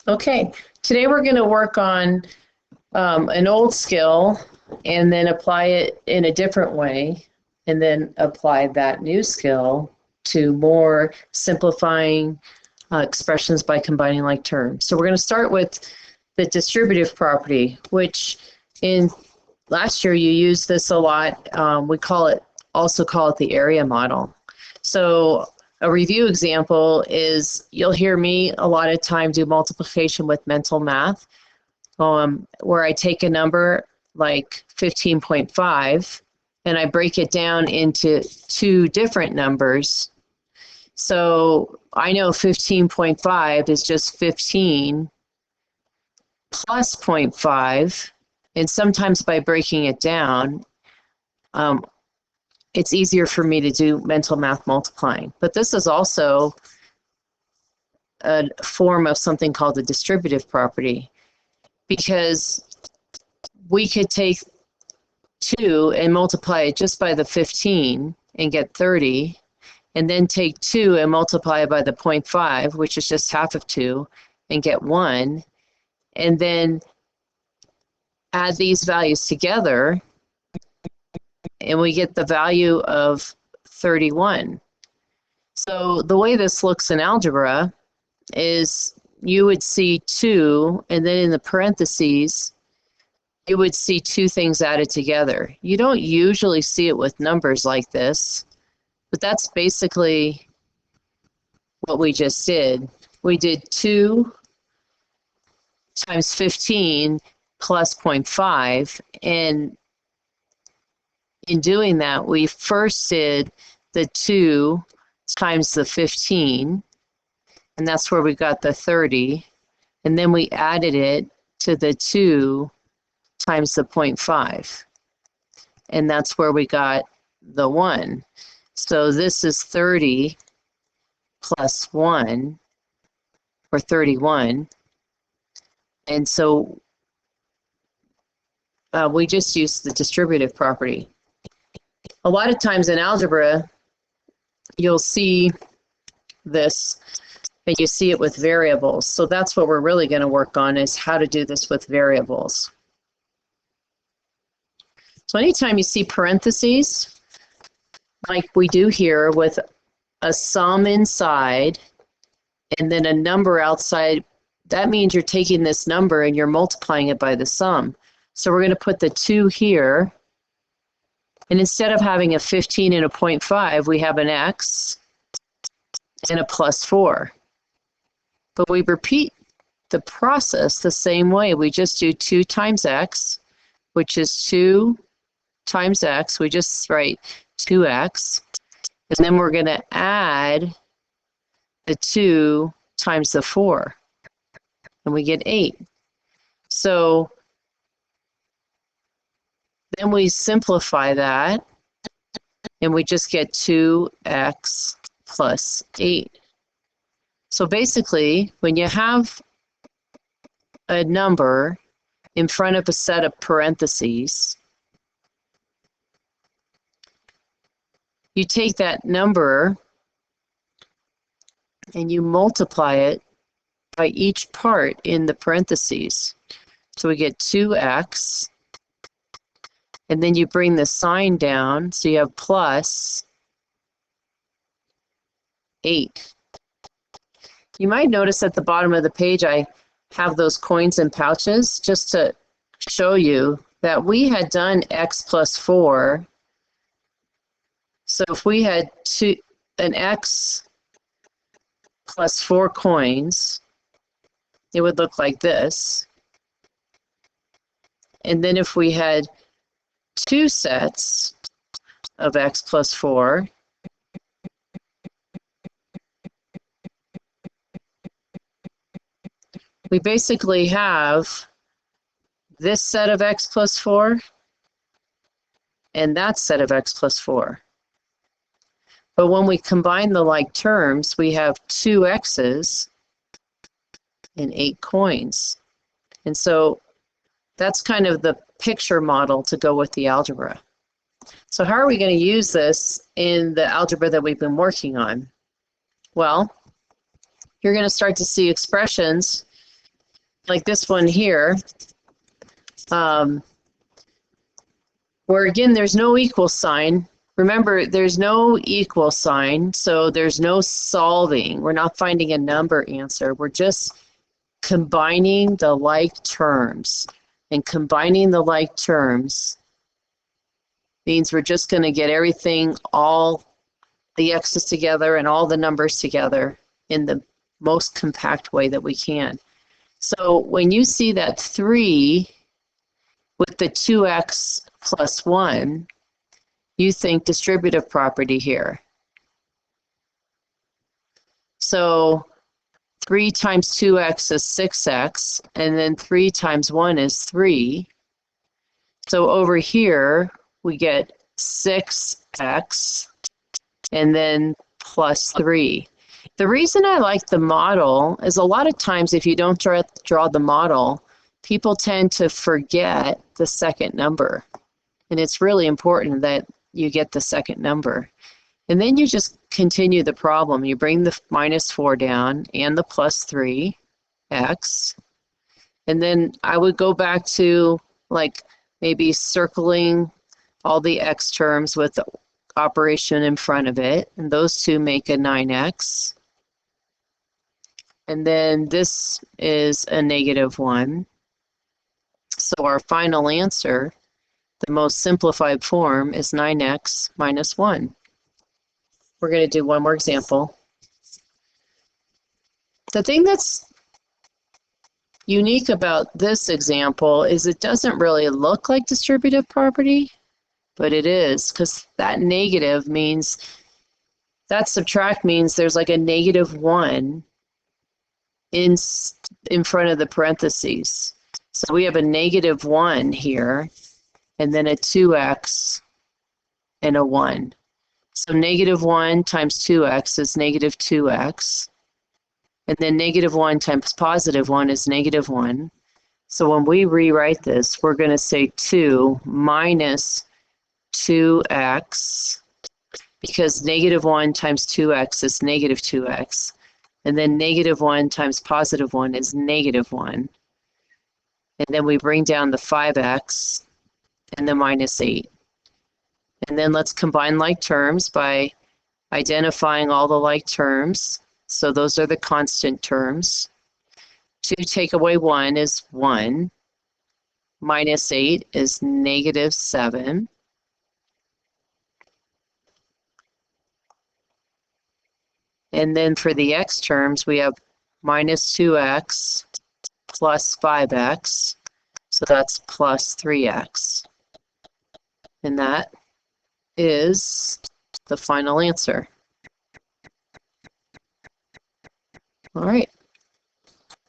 Okay, today we're going to work on an old skill and then apply it in a different way, and then apply that new skill to more simplifying expressions by combining like terms. So we're going to start with the distributive property, which in last year you used this a lot. We also call it the area model. So a review example is you'll hear me a lot of time do multiplication with mental math, where I take a number like 15.5 and I break it down into two different numbers. So I know 15.5 is just 15 plus 0.5, and sometimes by breaking it down, it's easier for me to do mental math multiplying. But this is also a form of something called the distributive property, because we could take 2 and multiply it just by the 15 and get 30, and then take 2 and multiply it by the 0.5, which is just half of 2, and get 1, and then add these values together, and we get the value of 31. So the way this looks in algebra is you would see 2, and then in the parentheses, you would see two things added together. You don't usually see it with numbers like this, but that's basically what we just did. We did 2 times 15 plus 0.5, and in doing that, we first did the 2 times the 15, and that's where we got the 30, and then we added it to the 2 times the 0.5, and that's where we got the 1. So this is 30 plus 1, or 31, and so we just used the distributive property. A lot of times in algebra, you'll see this, and you see it with variables. So that's what we're really going to work on, is how to do this with variables. So anytime you see parentheses, like we do here with a sum inside and then a number outside, that means you're taking this number and you're multiplying it by the sum. So we're going to put the 2 here, and instead of having a 15 and a 0.5, we have an x and a plus 4. But we repeat the process the same way. We just do 2 times x, which is 2 times x. We just write 2x. And then we're going to add the 2 times the 4. And we get 8. So then we simplify that, and we just get 2x plus 8. So basically, when you have a number in front of a set of parentheses, you take that number and you multiply it by each part in the parentheses. So we get 2x, and then you bring the sign down, so you have plus 8. You might notice at the bottom of the page I have those coins and pouches, just to show you that we had done x plus 4. So if we had an x plus 4 coins, it would look like this. And then if we had 2 sets of x plus 4, we basically have this set of x plus 4 and that set of x plus 4. But when we combine the like terms, we have 2 x's and 8 coins. And so that's kind of the picture model to go with the algebra. So how are we going to use this in the algebra that we've been working on? Well, you're going to start to see expressions like this one here, where again, there's no equal sign. Remember, there's no equal sign, so there's no solving. We're not finding a number answer. We're just combining the like terms. And combining the like terms means we're just going to get everything, all the x's together and all the numbers together in the most compact way that we can. So when you see that 3 with the 2x plus 1, you think distributive property here. So 3 times 2x is 6x, and then 3 times 1 is 3. So over here, we get 6x, and then plus 3. The reason I like the model is a lot of times if you don't draw the model, people tend to forget the second number. And it's really important that you get the second number. And then you just continue the problem. You bring the minus 4 down and the plus 3x. And then I would go back to like maybe circling all the x terms with the operation in front of it. And those two make a 9x. And then this is a -1. So our final answer, the most simplified form, is 9x minus 1. We're going to do one more example. The thing that's unique about this example is it doesn't really look like distributive property, but it is, because that negative means, that subtract means there's like a -1 in front of the parentheses. So we have a -1 here, and then a 2x and a 1. So -1 times 2x is -2x. And then -1 times +1 is -1. So when we rewrite this, we're going to say 2 minus 2x, because -1 times 2x is -2x. And then -1 times +1 is -1. And then we bring down the 5x and the -8. And then let's combine like terms by identifying all the like terms. So those are the constant terms. 2 take away 1 is 1. -8 is -7. And then for the x terms, we have -2x plus 5x. So that's plus 3x. And that is the final answer. All right.